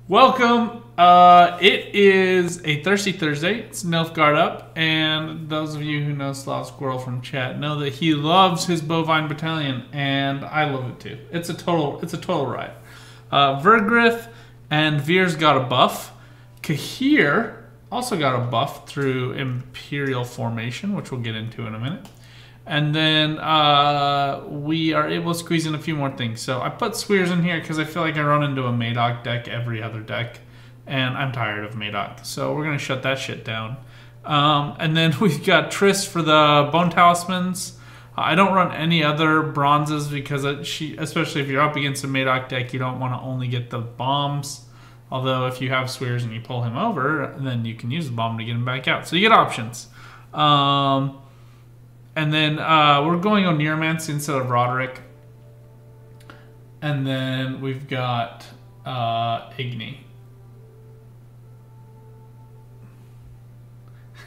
Welcome. It is a Thirsty Thursday. It's Nilfgaard up, and those of you who know Slav Squirrel from chat know that he loves his Bovine Battalion, and I love it too. It's a total ride. Vergriff and Veer's got a buff. Kahir also got a buff through Imperial Formation, which we'll get into in a minute. And then we are able to squeeze in a few more things. So I put Swears in here because I feel like I run into a Madoc deck every other deck. And I'm tired of Madoc. So we're going to shut that shit down. And then we've got Triss for the Bone Talismans. I don't run any other bronzes because especially if you're up against a Madoc deck, you don't want to only get the bombs. Although if you have Swears and you pull him over, then you can use the bomb to get him back out. So you get options. And then we're going on Neuromancy instead of Roderick. And then we've got Igni.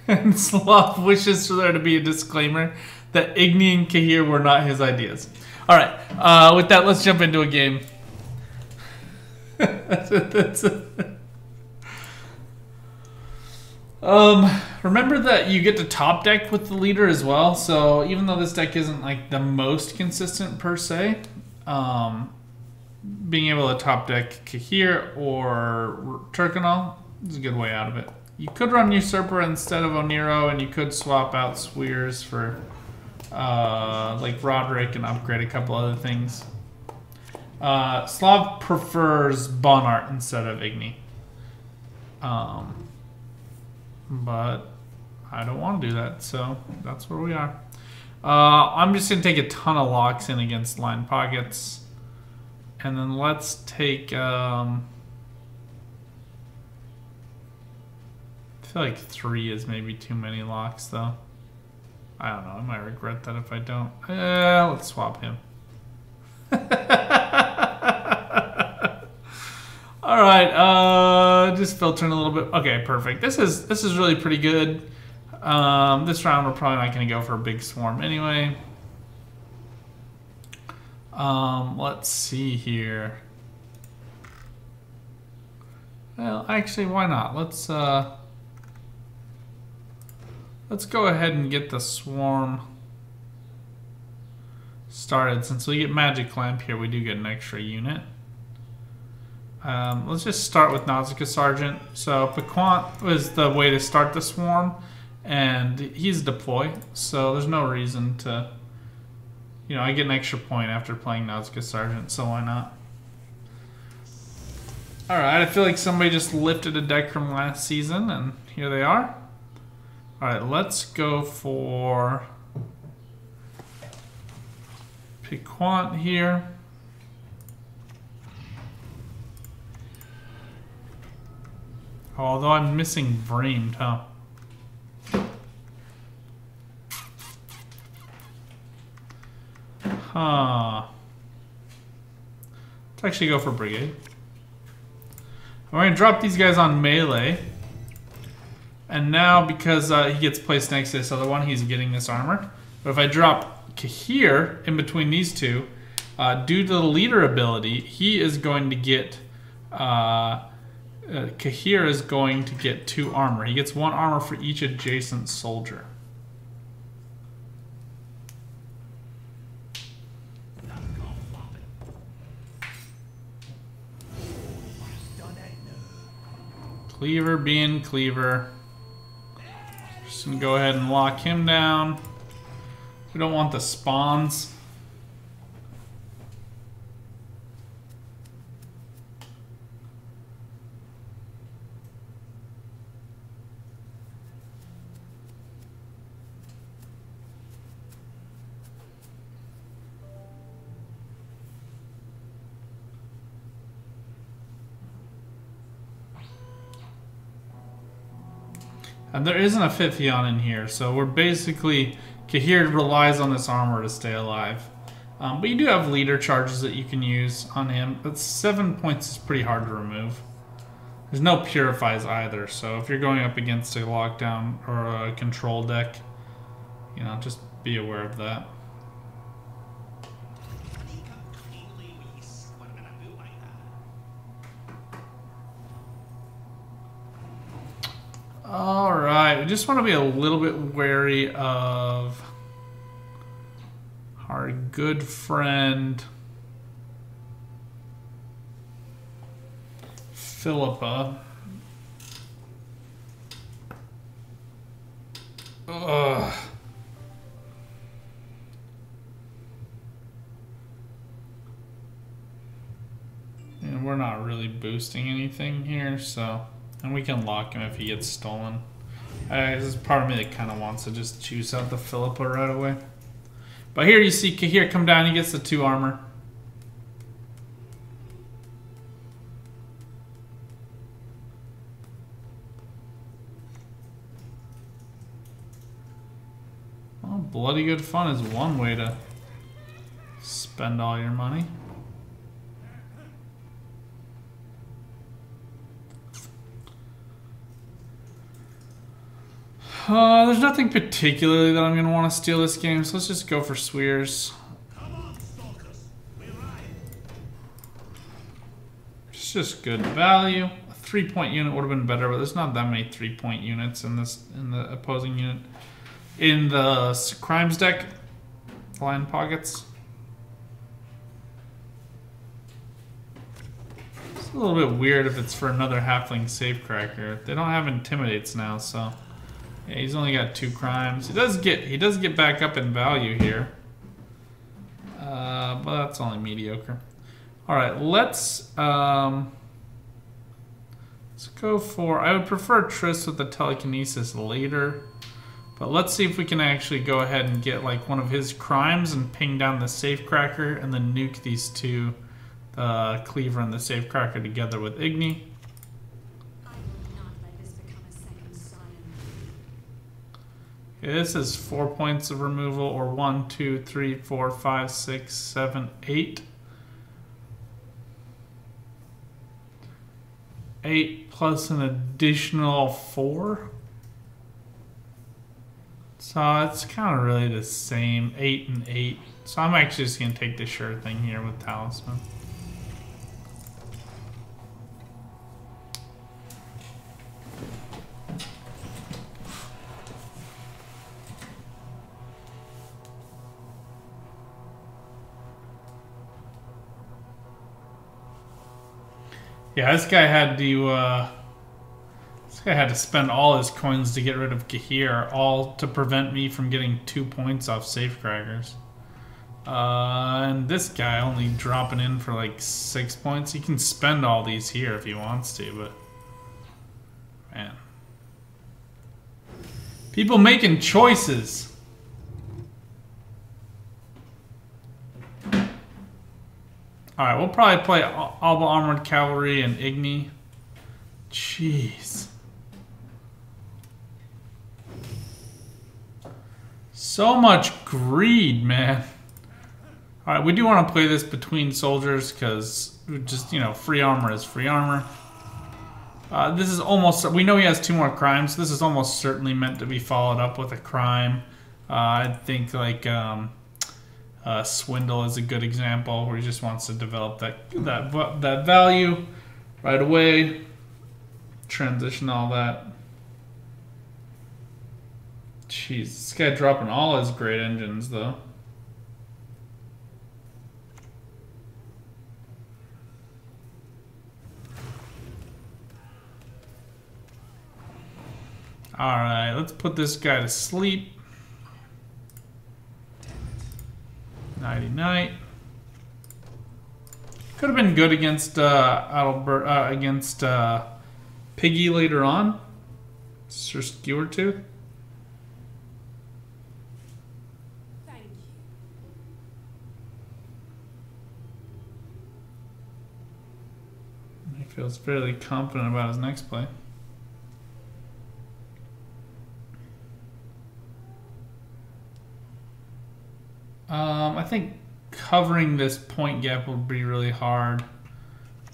And Slav wishes for there to be a disclaimer that Igni and Kahir were not his ideas. Alright, with that, let's jump into a game. Remember that you get to top deck with the leader as well. So even though this deck isn't like the most consistent per se, being able to top deck Kahir or Turkanal is a good way out of it. You could run Usurper instead of Oniro, and you could swap out Swears for like Roderick and upgrade a couple other things. Slav prefers Bonart instead of Igni. But I don't want to do that, so that's where we are. I'm just going to take a ton of locks in against line pockets. And then let's take... I feel like 3 is maybe too many locks, though. I don't know. I might regret that if I don't. Let's swap him. All right, just filtering a little bit. Okay, perfect. This is really pretty good. This round we're probably not going to go for a big swarm anyway. Let's see here. Well, actually, why not? Let's go ahead and get the swarm started. Since we get Magic Lamp here, we do get an extra unit. Let's just start with Nausicaa Sergeant. So Piquant was the way to start the swarm, and he's deploy, so there's no reason to, you know, I get an extra point after playing Nausicaa Sergeant, so why not? Alright, I feel like somebody just lifted a deck from last season, and here they are. Alright, let's go for Piquant here. Although I'm missing Vreamed, huh? Let's actually go for Brigade. We're going to drop these guys on melee. And now, because he gets placed next to this other one, he's getting this armor. But if I drop Kahir in between these two, due to the leader ability, he is going to get... Kahir is going to get 2 armor. He gets 1 armor for each adjacent soldier. Cleaver being Cleaver. Just gonna go ahead and lock him down. We don't want the spawns. And there isn't a Fithion in here, so we're basically... Kahir relies on this armor to stay alive. But you do have leader charges that you can use on him. But 7 points is pretty hard to remove. There's no purifies either, so if you're going up against a lockdown or a control deck, you know, just be aware of that. we just want to be a little bit wary of our good friend Philippa. Ugh. And we're not really boosting anything here, so... And we can lock him if he gets stolen. There's part of me that kind of wants to just choose out the Philippa right away. But here you see Kahir come down, he gets the 2 armor. Well, bloody good fun is one way to spend all your money. There's nothing particularly that I'm going to want to steal this game, so let's just go for Swears. It's just good value. A 3-point unit would have been better, but there's not that many 3-point units in the opposing unit. In the crimes deck, Lion Pockets. It's a little bit weird if it's for another halfling safecracker. They don't have intimidates now, so yeah, he's only got 2 crimes. He does get back up in value here, but that's only mediocre. All right, let's go for. I would prefer Triss with the telekinesis later, but let's see if we can actually go ahead and get like one of his crimes and ping down the safecracker and then nuke these 2. The Cleaver and the Safecracker together with Igni. Okay, this is 4 points of removal, or 1, 2, 3, 4, 5, 6, 7, 8. 8 plus an additional 4. So it's kind of really the same, 8 and 8. So I'm actually just going to take the sure thing here with Talisman. Yeah, this guy had to spend all his coins to get rid of Kahir, all to prevent me from getting 2 points off safecrackers. And this guy only dropping in for like 6 points. He can spend all these here if he wants to, but man, people making choices. Alright, we'll probably play Alba Armored Cavalry and Igni. Jeez. So much greed, man. Alright, we do want to play this between soldiers because just, you know, free armor is free armor. This is almost... We know he has 2 more crimes. This is almost certainly meant to be followed up with a crime. I think, like... Swindle is a good example where he just wants to develop that value right away, transition all that. Jeez, this guy dropping all his great engines though. All right, let's put this guy to sleep. Nighty night. Could have been good against Piggy later on. Sir Skewertooth. Thank you. He feels fairly confident about his next play. I think covering this point gap will be really hard.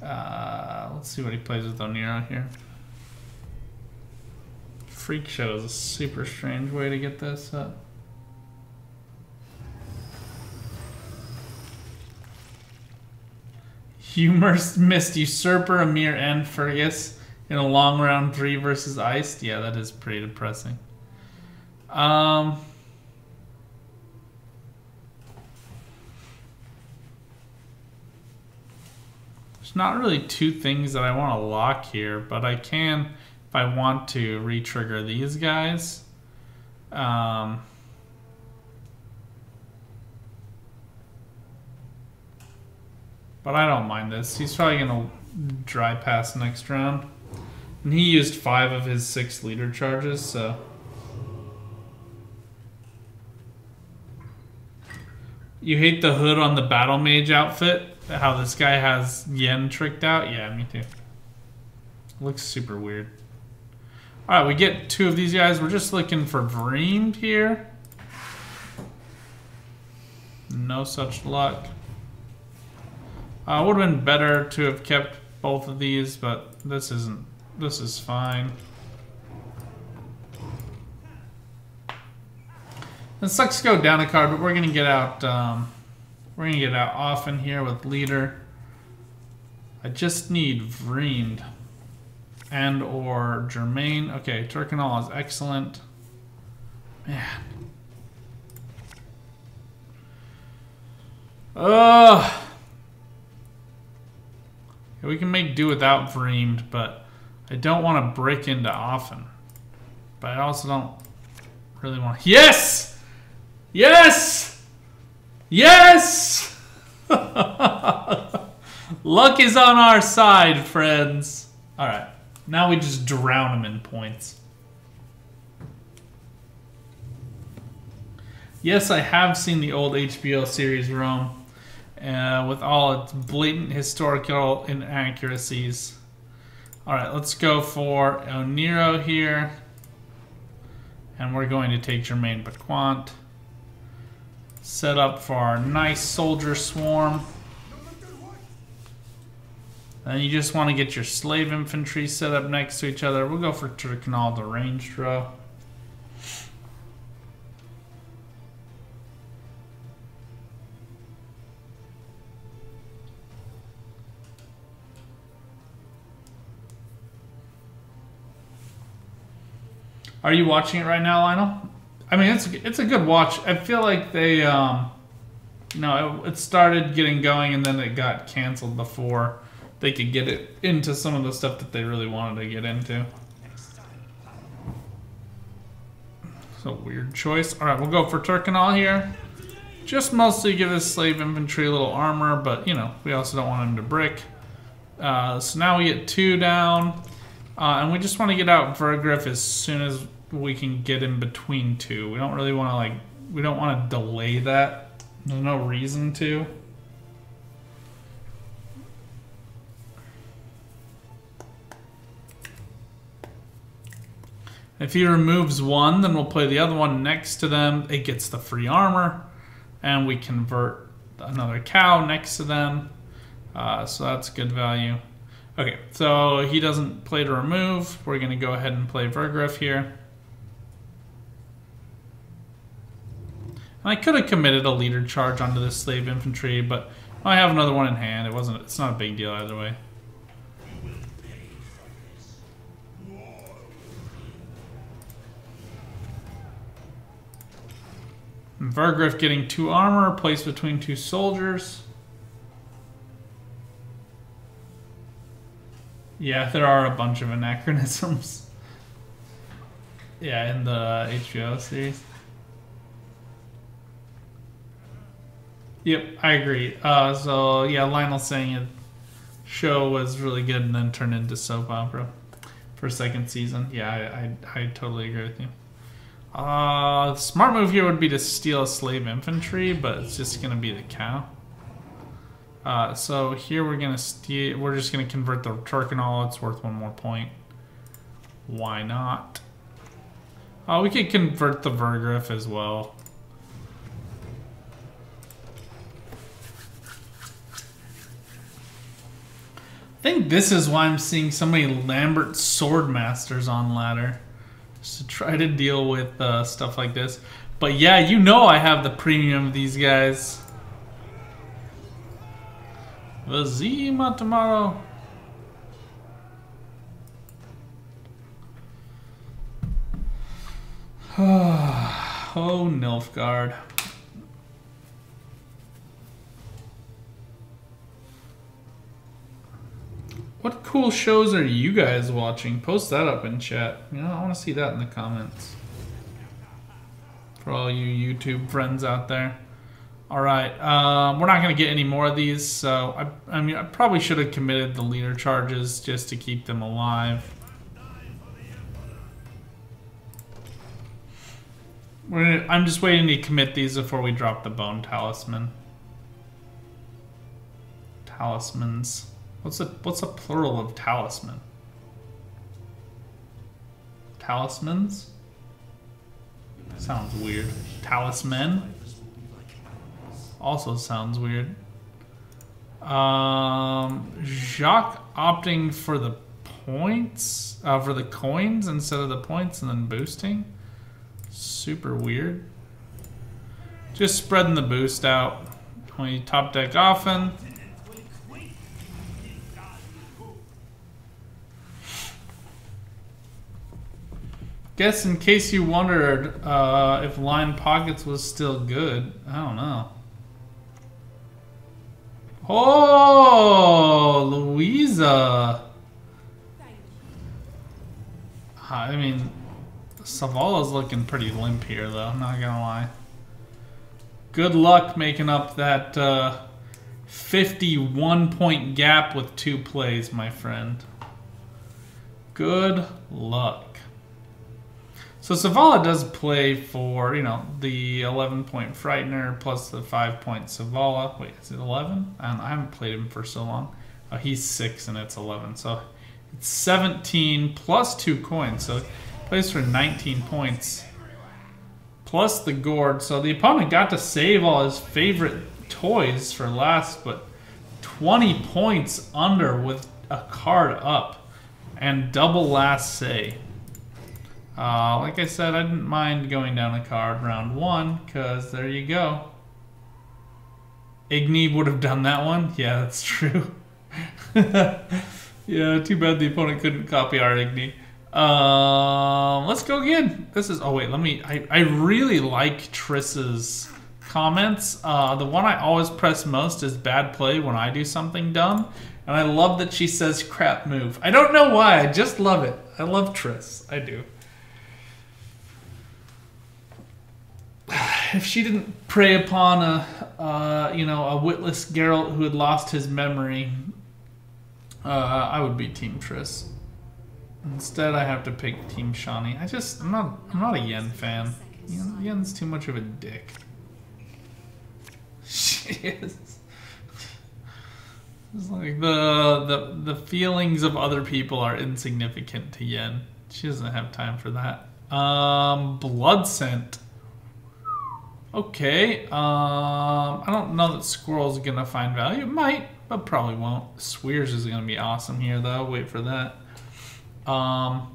Let's see what he plays with Onira here. Freak Show is a super strange way to get this up. Humorous missed Usurper, Amir, and Fergus. In a long round 3 versus iced? Yeah, that is pretty depressing. There's not really two things that I want to lock here, but I can, if I want to, re-trigger these guys. But I don't mind this. He's probably going to dry pass next round. And he used 5 of his 6 leader charges, so... You hate the hood on the Battle Mage outfit? How this guy has Yen tricked out? Yeah, me too. Looks super weird. Alright, we get 2 of these guys. We're just looking for Vreemed here. No such luck. Would have been better to have kept both of these, but this isn't. This is fine. It sucks to go down a card, but we're gonna get out. We're gonna get out often here with leader. I just need Vreemed and or Germain. Okay, Turkinol is excellent. Man. We can make do without Vreemed, but I don't want to break into often. But I also don't really want to... Yes! Yes! Yes! Luck is on our side, friends. Alright, now we just drown him in points. Yes, I have seen the old HBO series Rome. With all its blatant historical inaccuracies. Alright, let's go for Oniro here. And we're going to take Germain Bequant. Set up for our nice soldier swarm. Then you just want to get your slave infantry set up next to each other. We'll go for Turkinol, the ranged row. Are you watching it right now, Lionel? I mean, it's a good watch. I feel like they, it started getting going and then it got canceled before they could get it into some of the stuff that they really wanted to get into. It's a weird choice. All right, we'll go for Turkinol here. Just mostly give his slave infantry a little armor, but, we also don't want him to brick. So now we get 2 down. And we just want to get out Vergriff as soon as we can get in between 2. We don't really want to, we don't want to delay that. There's no reason to. If he removes 1, then we'll play the other one next to them. It gets the free armor. And we convert another cow next to them. So that's good value. Okay, so he doesn't play to remove. We're going to go ahead and play Vergriff here. And I could have committed a leader charge onto this slave infantry, but I have another one in hand. It's not a big deal either way. And Vergriff getting 2 armor, placed between 2 soldiers. Yeah, there are a bunch of anachronisms. Yeah, in the HBO series. Yep, I agree. So, yeah, Lionel's saying it show was really good and then turned into soap opera for 2nd season. Yeah, I totally agree with you. Smart move here would be to steal a slave infantry, but it's just going to be the cow. So here we're gonna steal. We're just gonna convert the Turkinol. It's worth 1 more point. Why not? We could convert the Vergriff as well. I think this is why I'm seeing so many Lambert Swordmasters on ladder, just to try to deal with stuff like this. But yeah, I have the premium of these guys. Vazima tomorrow. Oh, Nilfgaard. What cool shows are you guys watching? Post that up in chat. You know, I want to see that in the comments. For all you YouTube friends out there. Alright, we're not going to get any more of these, so I mean, I probably should have committed the leader charges just to keep them alive. I'm just waiting to commit these before we drop the bone talisman. Talismans. What's a plural of talisman? Talismans? Sounds weird. Talisman? Also sounds weird. Jacques opting for the points, for the coins instead of the points and then boosting. Super weird. Just spreading the boost out. When you top deck often. Guess in case you wondered if Line Pockets was still good. I don't know. Oh, Louisa. I mean, Savala's looking pretty limp here, though. I'm not gonna lie. Good luck making up that 51-point gap with 2 plays, my friend. Good luck. So Savala does play for, you know, the 11-point Frightener plus the 5-point Savala. Wait, is it 11? I haven't played him for so long. Oh, he's 6 and it's 11. So it's 17 plus 2 coins. So he plays for 19 points. Plus the gourd. So the opponent got to save all his favorite toys for last, but 20 points under with a card up and double last say. Like I said, I didn't mind going down a card round 1, because there you go. Igni would have done that one. Yeah, that's true. Yeah, too bad the opponent couldn't copy our Igni. Let's go again. This is, oh wait, let me, I really like Triss's comments. The one I always press most is bad play when I do something dumb. And I love that she says crap move. I don't know why, I just love it. I love Triss, I do. If she didn't prey upon a witless Geralt who had lost his memory, I would be Team Triss. Instead, I have to pick Team Shani. I'm not a Yen fan. Yen's too much of a dick. She is. It's like the feelings of other people are insignificant to Yen. She doesn't have time for that. Blood Scent. Okay, I don't know that Squirrel's gonna find value. It might, but probably won't. Swears is gonna be awesome here, though. Wait for that. I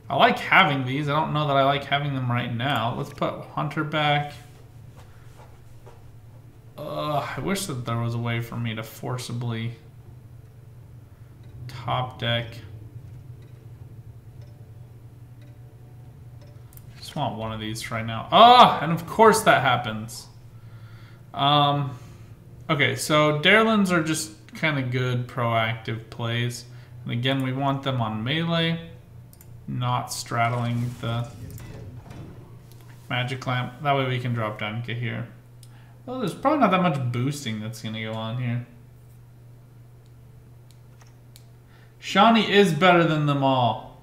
like having these. I don't know that I like having them right now. Let's put Hunter back. I wish that there was a way for me to forcibly top deck. Just want one of these right now. And of course that happens. Okay, so Darelins are just kind of good proactive plays. And again, we want them on melee, not straddling the magic lamp. That way we can drop Danke here. Well, there's probably not that much boosting that's going to go on here. Shani is better than them all.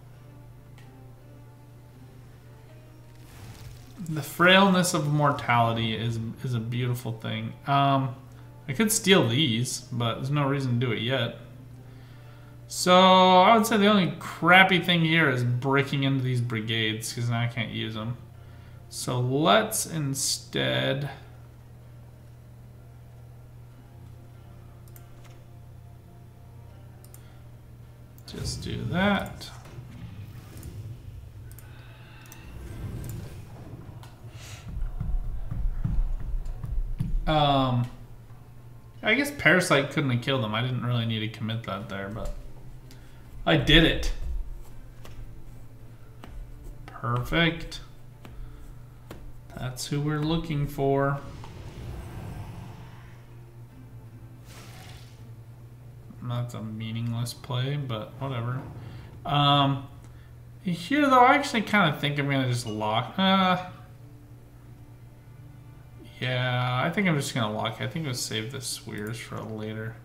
The frailness of mortality is a beautiful thing. I could steal these, but there's no reason to do it yet. So I would say the only crappy thing here is breaking into these brigades, because now I can't use them. So let's instead just do that. I guess Parasite couldn't have killed him. I didn't really need to commit that there, but I did it. Perfect. That's who we're looking for. That's a meaningless play, but whatever. Here, though, I actually kind of think I'm going to just lock. Yeah, I think I'm just going to lock. I think we'll save the Swears for later.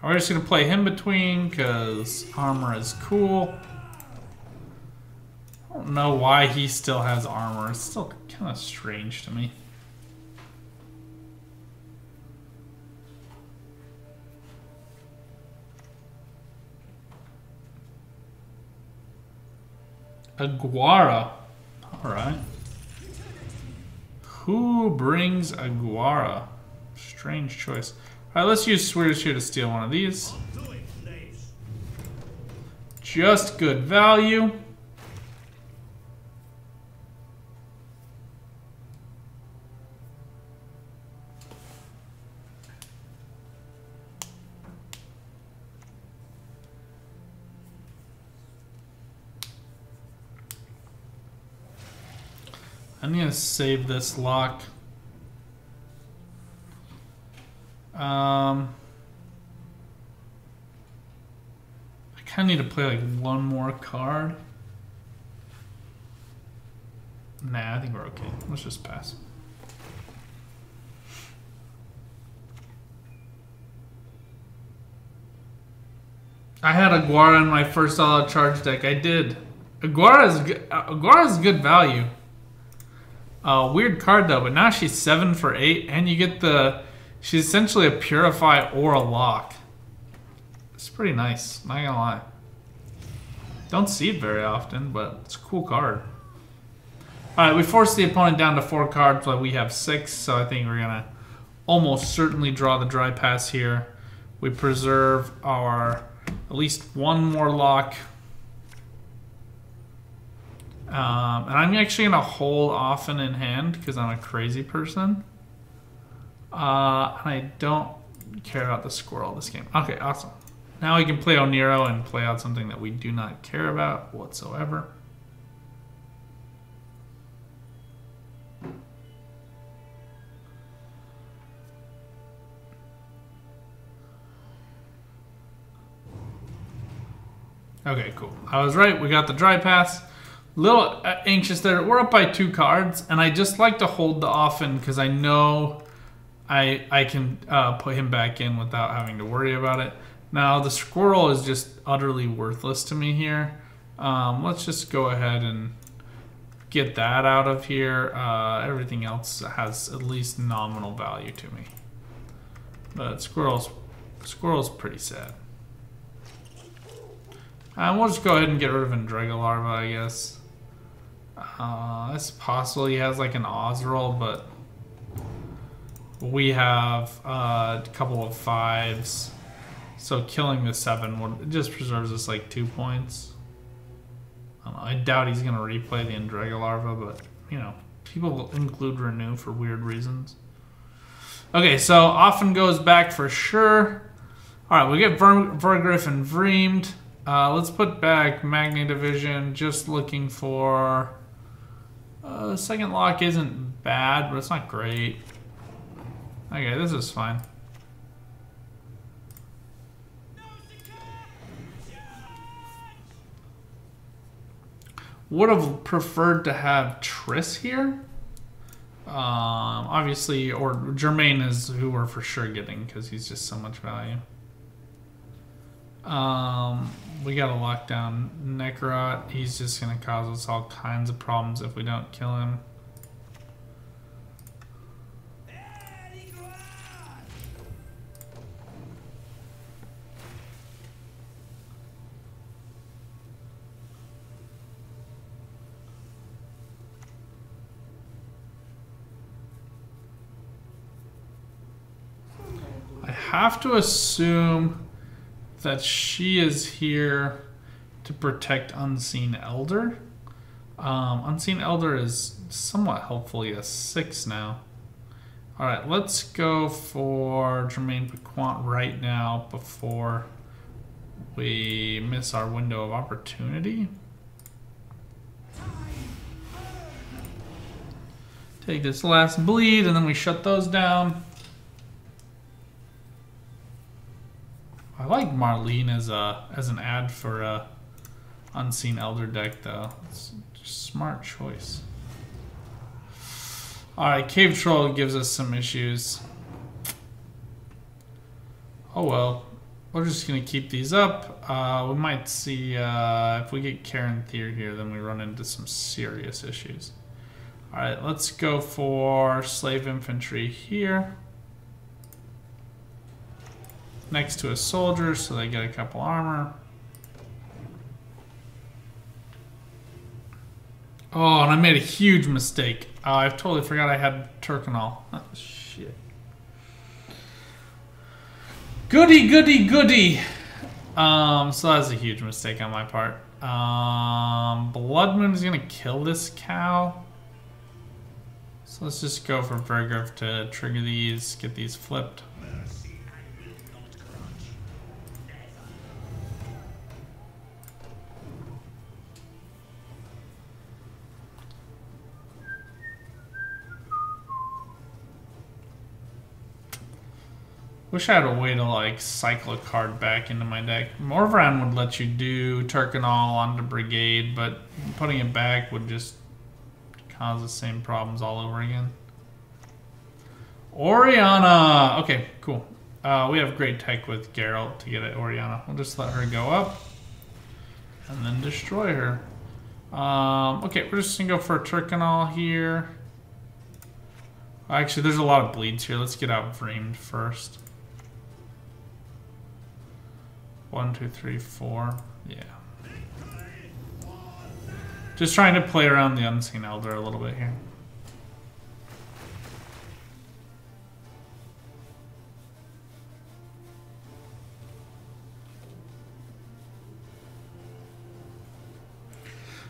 We're just going to play him between because armor is cool. I don't know why he still has armor. It's still kind of strange to me. Aguara. Alright. Who brings Aguara? Strange choice. Alright, let's use Swears here to steal one of these. Just good value. I'm gonna save this lock. I kind of need to play like one more card. Nah, I think we're okay. Let's just pass. I had Aguara in my first all-out charge deck. I did. Aguara is good value. Weird card though, but now she's 7 for 8, and you get the. She's essentially a Purify or a lock. It's pretty nice, not gonna lie. Don't see it very often, but it's a cool card. Alright, we forced the opponent down to 4 cards while we have 6, so I think we're gonna almost certainly draw the dry pass here. We preserve our at least one more lock. And I'm actually going to hold often in hand because I'm a crazy person. And I don't care about the squirrel this game. Okay, awesome. Now we can play Oniro and play out something that we do not care about whatsoever. Okay, cool. I was right. We got the dry pass. Little anxious there. We're up by 2 cards, and I just like to hold the often because I know I can put him back in without having to worry about it. Now the squirrel is just utterly worthless to me here. Let's just go ahead and get that out of here. Everything else has at least nominal value to me, but squirrel's pretty sad. We'll just go ahead and get rid of Andrega Larva, I guess. It's possible he has like an Oz roll, but we have a couple of 5s. So killing the 7 it just preserves us like 2 points. I doubt he's going to replay the Andrega Larva, but you know, people will include Renew for weird reasons. Okay, so often goes back for sure. Alright, we get Vergriff and Vreemed. Let's put back Magni Division, just looking for... second lock isn't bad, but it's not great. Okay, this is fine. Would have preferred to have Triss here. Obviously, or Germain is who we're for sure getting, because he's just so much value. We gotta lock down Necrot. He's just gonna cause us all kinds of problems if we don't kill him. I have to assume that she is here to protect Unseen Elder. Unseen Elder is somewhat helpful. He has 6 now. Alright, let's go for Jermaine Piquant right now before we miss our window of opportunity. Take this last bleed, and then we shut those down. I like Marlene as an ad for Unseen Elder deck, though. It's a smart choice. Alright, Cave Troll gives us some issues. Oh well. We're just going to keep these up. We might see if we get Karen Thier here, then we run into some serious issues. Alright, let's go for Slave Infantry here. Next to a soldier, so they get a couple armor. Oh, and I made a huge mistake. I totally forgot I had Turkinol. Oh, shit. Goody, goody, goody. So that's a huge mistake on my part. Blood Moon is gonna kill this cow. So let's just go for Vergriff to trigger these, get these flipped. Wish I had a way to like cycle a card back into my deck. Morvran would let you do Turkinol onto Brigade, but putting it back would just cause the same problems all over again. Oriana! Okay, cool. We have great tech with Geralt to get at Oriana. We'll just let her go up and then destroy her. Okay, we're just gonna go for a Turkinol here. Actually, there's a lot of bleeds here. Let's get out Vreemed first. 1, 2, 3, 4. Yeah. Just trying to play around the Unseen Elder a little bit here.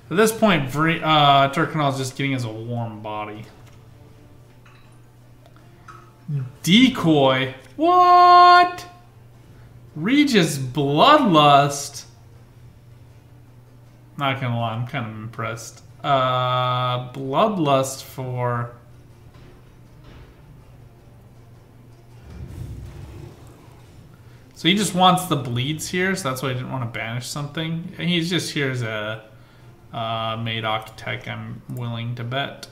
At this point, Turkinol is just getting us a warm body. Decoy? What? Regis Bloodlust? Not gonna lie, I'm kind of impressed. Bloodlust for... So he just wants the bleeds here, so that's why he didn't want to banish something. And he's just here as a Madoc tech, I'm willing to bet.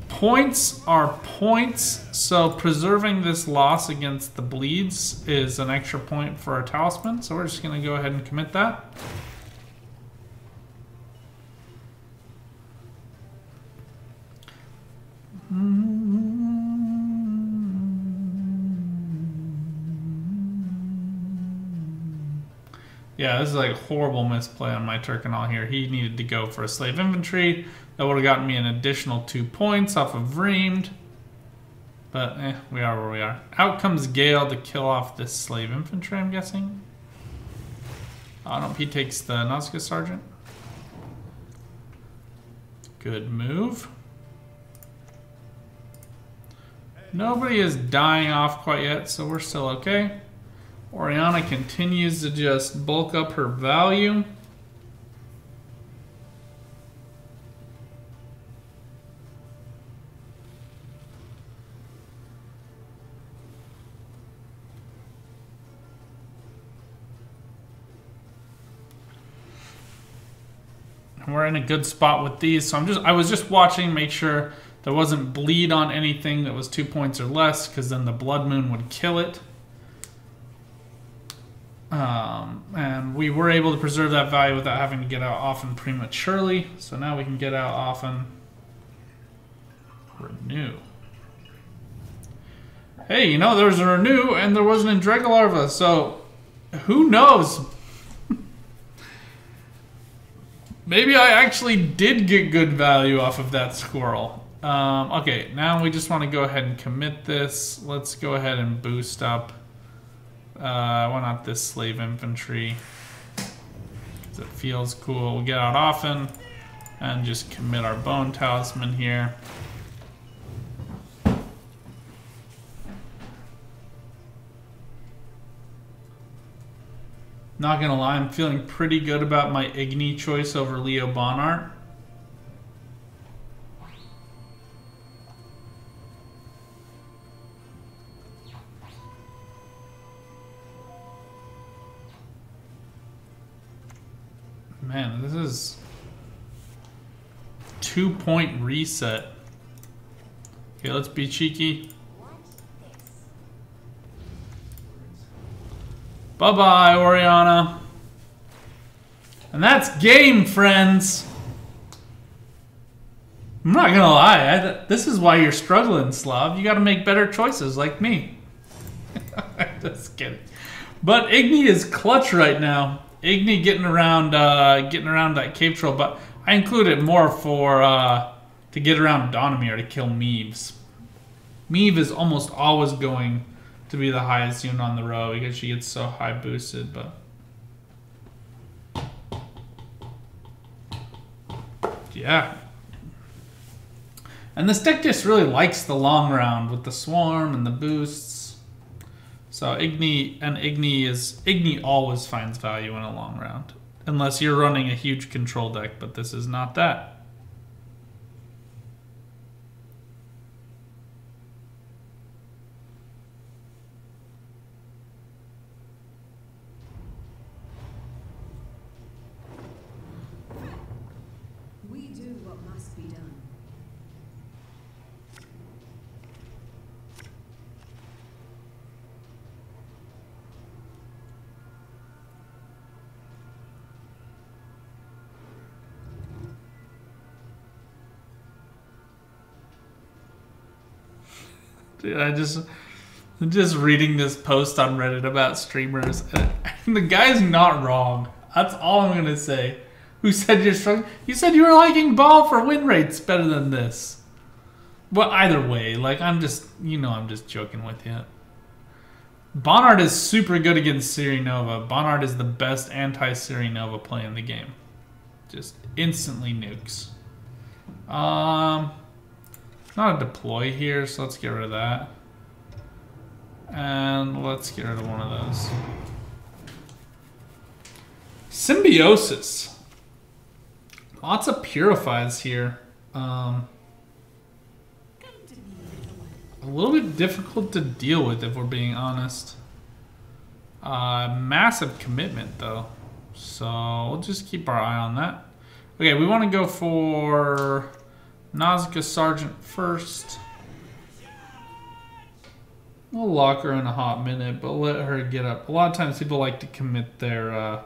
Points are points, so preserving this loss against the bleeds is an extra point for our talisman, so we're just going to go ahead and commit that. Yeah, this is like a horrible misplay on my Turkinol here. He needed to go for a Slave Infantry. That would have gotten me an additional 2 points off of Vreemed. But, we are where we are. Out comes Gale to kill off this Slave Infantry, I'm guessing. Oh, no, he takes the Nausicaa Sergeant. Good move. Nobody is dying off quite yet, so we're still okay. Oriana continues to just bulk up her value. And we're in a good spot with these, so I was just watching, make sure there wasn't bleed on anything that was 2 points or less, because then the Blood Moon would kill it. And we were able to preserve that value without having to get out often prematurely. So now we can get out often. Renew. Hey, you know, there was a renew and there wasn't in Dregalarva, so who knows? Maybe I actually did get good value off of that squirrel. Okay, now we just want to go ahead and commit this. Let's go ahead and boost up. Why not this Slave Infantry? Because it feels cool. We'll get out often and just commit our Bone Talisman here. Not gonna lie, I'm feeling pretty good about my Igni choice over Leo Bonart. Man, this is 2-point reset. Okay, let's be cheeky. Bye-bye, Oriana. And that's game, friends. I'm not gonna lie, this is why you're struggling, Slav. You gotta make better choices like me. Just kidding. But Igni is clutch right now. Igni getting around that cave troll, but I include it more for to get around Donomir to kill Meaves. Meave is almost always going to be the highest unit on the row because she gets so high boosted, but yeah. And this deck just really likes the long round with the swarm and the boosts. So Igni always finds value in a long round. Unless you're running a huge control deck, but this is not that. We do what must be done. Dude, I'm just reading this post on Reddit about streamers, and the guy's not wrong. That's all I'm gonna say. Who said you're struggling? You said you were liking Ball for win rates better than this. Well, either way, like I'm just joking with you. Bonnard is super good against Siri Nova. Bonnard is the best anti-Siri Nova play in the game. Just instantly nukes. Not a deploy here, so let's get rid of that. And let's get rid of one of those. Symbiosis. Lots of purifies here. A little bit difficult to deal with if we're being honest. Massive commitment though. So we'll just keep our eye on that. Okay, we want to go for Nausicaa Sergeant first. We'll lock her in a hot minute, but let her get up. A lot of times people like to commit their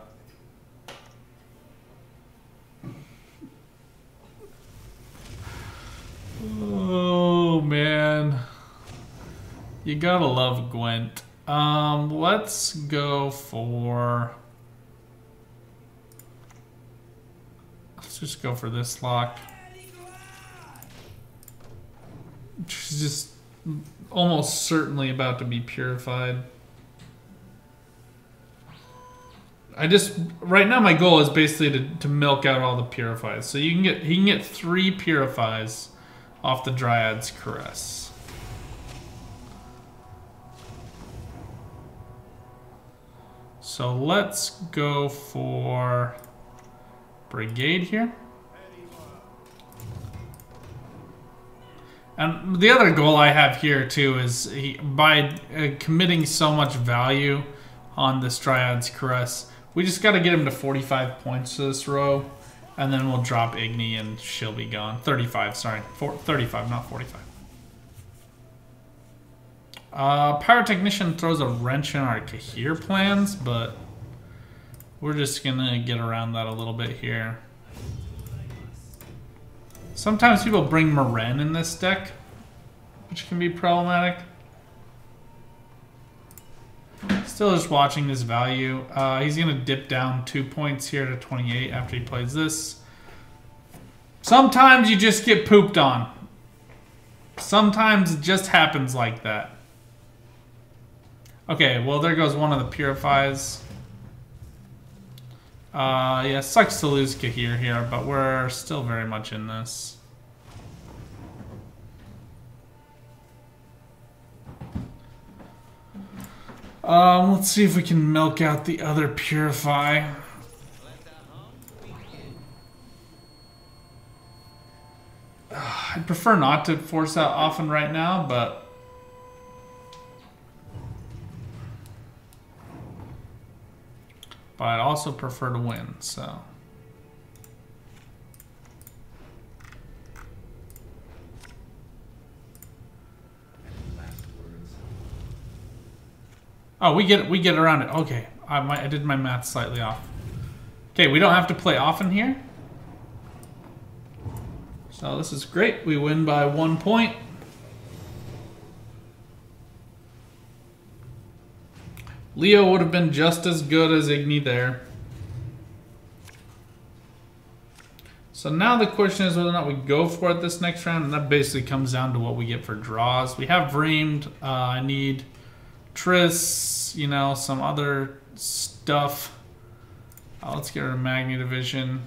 oh man. You gotta love Gwent. Let's go for, let's just go for this lock. She's just almost certainly about to be purified. Right now my goal is basically to milk out all the purifies. So he can get 3 purifies off the Dryad's Caress. So let's go for Brigade here. And the other goal I have here too is by committing so much value on this Dryad's Caress, we just got to get him to 45 points to this row, and then we'll drop Igni and she'll be gone. 35, sorry. 35, not 45. Pyrotechnician throws a wrench in our Kahir plans, but we're just going to get around that a little bit here. Sometimes people bring Maren in this deck, which can be problematic. Still just watching this value. He's going to dip down 2 points here to 28 after he plays this. Sometimes you just get pooped on. Sometimes it just happens like that. Okay, well there goes one of the purifies. Yeah, sucks to lose Kahir here, but we're still very much in this. Let's see if we can milk out the other purify. I'd prefer not to force that often right now, but I'd also prefer to win, so. Oh, we get around it. Okay, I did my math slightly off. Okay, we don't have to play often here. So this is great. We win by 1 point. Leo would have been just as good as Igni there. So now the question is whether or not we go for it this next round, and that basically comes down to what we get for draws. We have Reamed. I need Triss, you know, some other stuff. Let's get rid of Magni Division.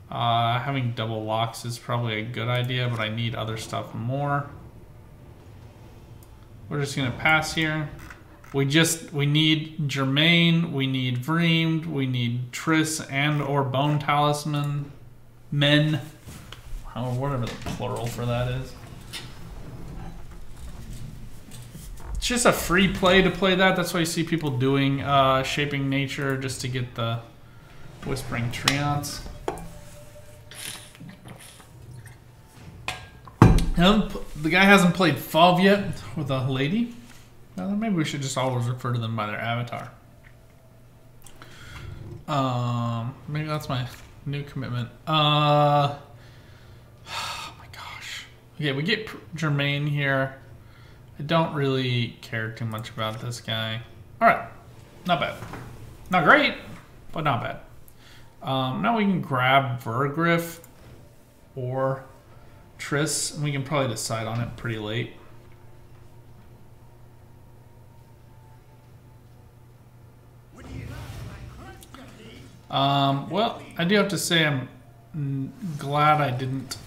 Having double locks is probably a good idea, but I need other stuff more. We're just gonna pass here. We need Germain, we need Vreemed, we need Triss and or Bone Talisman. Men. Or whatever the plural for that is. It's just a free play to play that. That's why you see people doing Shaping Nature just to get the Whispering Treants. The guy hasn't played Fav yet with a lady. Well, maybe we should just always refer to them by their avatar. Maybe that's my new commitment. Oh my gosh. Okay, we get Germain here. I don't really care too much about this guy. Alright, not bad. Not great, but not bad. Now we can grab Vergriff or Triss, and we can probably decide on it pretty late. Well, I do have to say I'm glad I didn't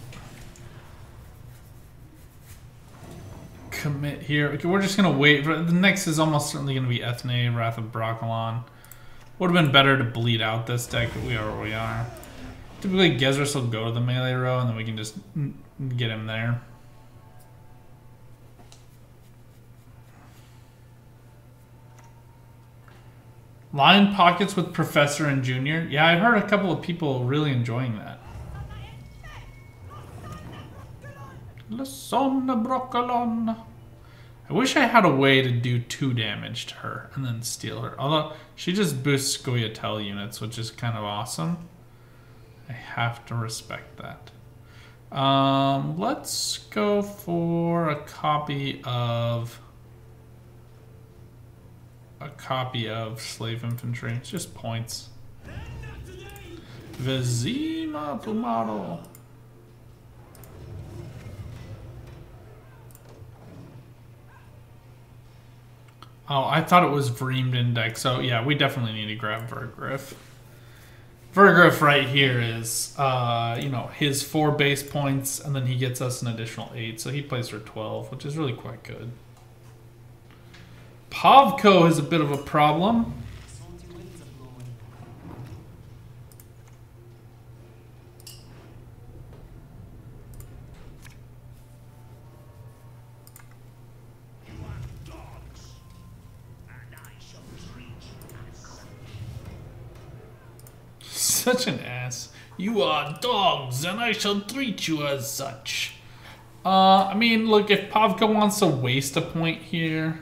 commit here. Okay, we're just gonna wait. The next is almost certainly gonna be Ethne, Wrath of Broccolon. Would have been better to bleed out this deck, but we are where we are. Typically, Gezris will go to the melee row, and then we can just get him there. Line pockets with Professor and Junior. Yeah, I heard a couple of people really enjoying that. Le son de Broccolon. I wish I had a way to do 2 damage to her and then steal her. Although, she just boosts Scoia'tael units, which is kind of awesome. I have to respect that. Let's go for a copy of Slave Infantry. It's just points. Vezima Pumaro. Oh, I thought it was Vreemed index. So yeah, we definitely need to grab Vergriff. Vergriff right here is, you know, his 4 base points, and then he gets us an additional 8, so he plays for 12, which is really quite good. Pavko is a bit of a problem. Such an ass. You are dogs, and I shall treat you as such. I mean, look, if Pavko wants to waste a point here,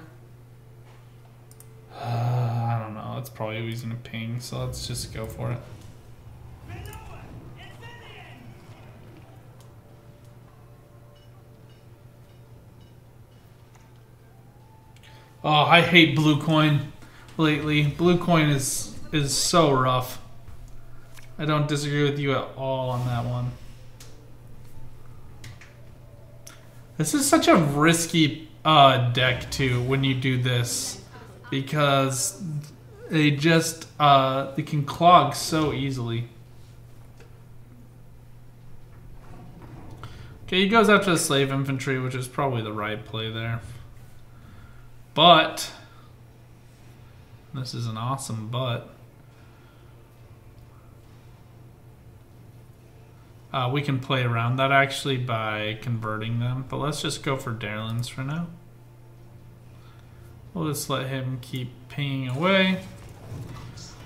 I don't know. That's probably who he's gonna ping, so let's just go for it. Oh, I hate blue coin lately. Blue coin is so rough. I don't disagree with you at all on that one. This is such a risky deck too when you do this, because they just they can clog so easily. Okay, he goes after the Slave Infantry, which is probably the right play there. But this is an awesome but. We can play around that actually by converting them, but let's just go for Darlins for now. We'll just let him keep pinging away.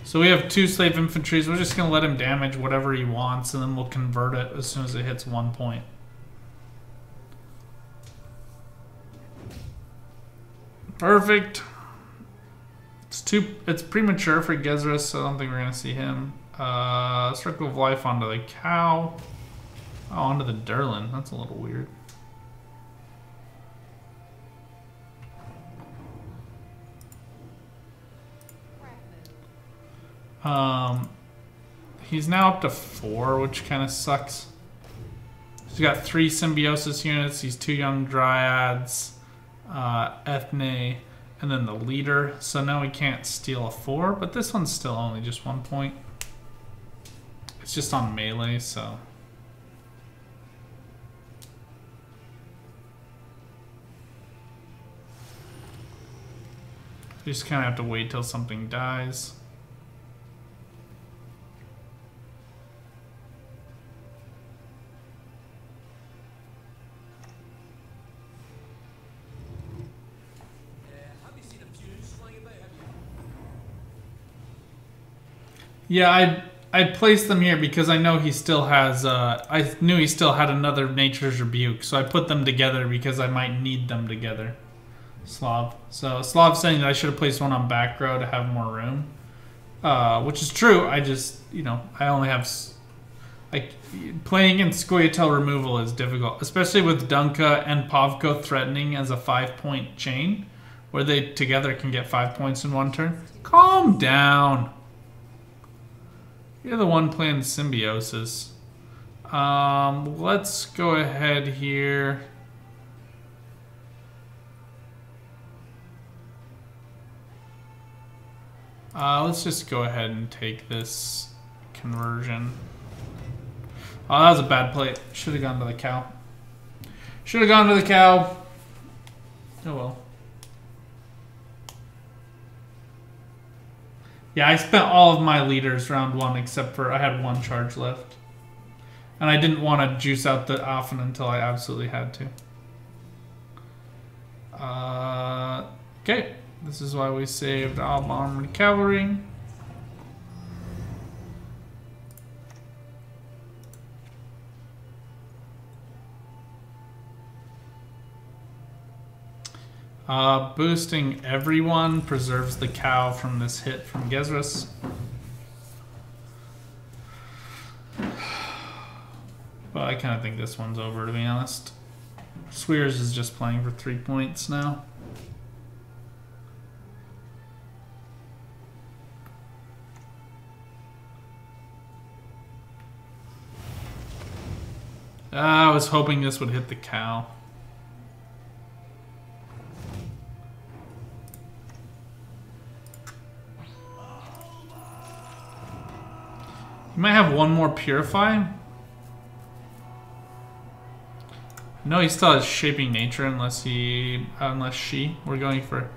So we have 2 Slave Infantries. We're just going to let him damage whatever he wants, and then we'll convert it as soon as it hits 1 point. Perfect. It's premature for Gezras, so I don't think we're gonna see him. Circle of Life onto the cow. Oh, onto the Durlin. That's a little weird. He's now up to 4, which kind of sucks. He's got 3 symbiosis units, these 2 young dryads, Ethne, and then the leader. So now we can't steal a 4, but this one's still only just 1 point. It's just on melee, so. You just kind of have to wait till something dies. Yeah, I placed them here because I know he still has, I knew he still had another Nature's Rebuke, so I put them together because I might need them together. Slav. So Slav's saying that I should have placed one on back row to have more room, which is true. I just, you know, I only have, like, playing against Scoia'tael removal is difficult, especially with Dunka and Pavko threatening as a 5-point chain, where they together can get 5 points in one turn. Calm down. You're the one playing Symbiosis. Let's go ahead here. Let's just go ahead and take this conversion. Oh, that was a bad play. Should have gone to the cow. Should have gone to the cow. Oh well. Yeah, I spent all of my leaders round 1 except for I had 1 charge left. And I didn't want to juice out the Affen until I absolutely had to. Okay, this is why we saved all armored cavalry. Boosting everyone preserves the cow from this hit from Gezras. But I kind of think this one's over, to be honest. Swears is just playing for 3 points now. I was hoping this would hit the cow. You might have 1 more Purify. No, he still has Shaping Nature unless she. We're going for.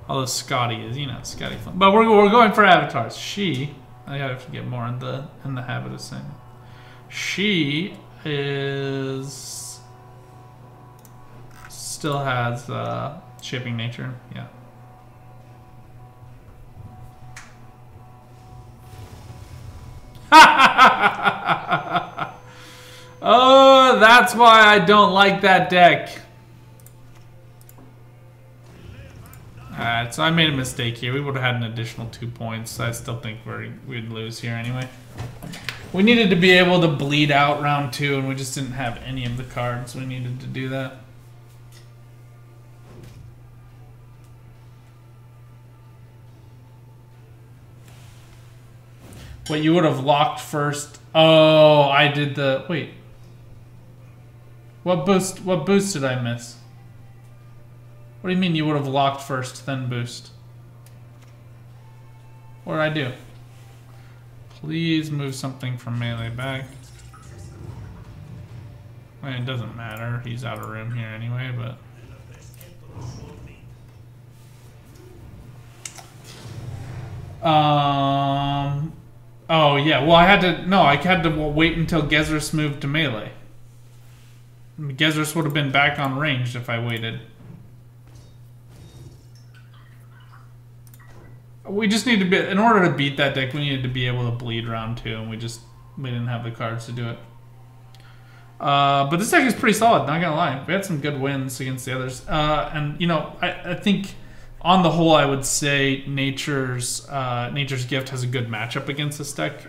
Although Scotty is, you know, Scotty. But we're going for avatars. She. I have to get more in the habit of saying. She is. Still has Shaping Nature. Yeah. Oh, that's why I don't like that deck. Alright, so I made a mistake here. We would have had an additional 2 points. I still think we'd lose here anyway. We needed to be able to bleed out round 2, and we just didn't have any of the cards we needed to do that. Wait, you would have locked first. Oh, I did the... Wait. What boost did I miss? What do you mean you would have locked first, then boost? What did I do? Please move something from melee back. I mean, it doesn't matter. He's out of room here anyway, but... Oh, yeah. Well, I had to wait until Gezras moved to melee. Gezras would have been back on ranged if I waited. We just need to be... In order to beat that deck, we needed to be able to bleed round 2, and we didn't have the cards to do it. But this deck is pretty solid, not gonna lie. We had some good wins against the others. And, you know, I think on the whole, I would say Nature's Gift has a good matchup against this deck.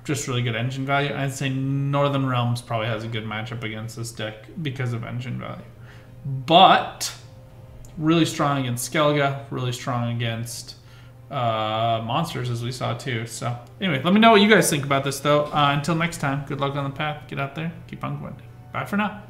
Just really good engine value. I'd say Northern Realms probably has a good matchup against this deck because of engine value. But really strong against Skellige, really strong against monsters, as we saw too. So anyway, let me know what you guys think about this though. Until next time, good luck on the path. Get out there, keep on Gwent. Bye for now.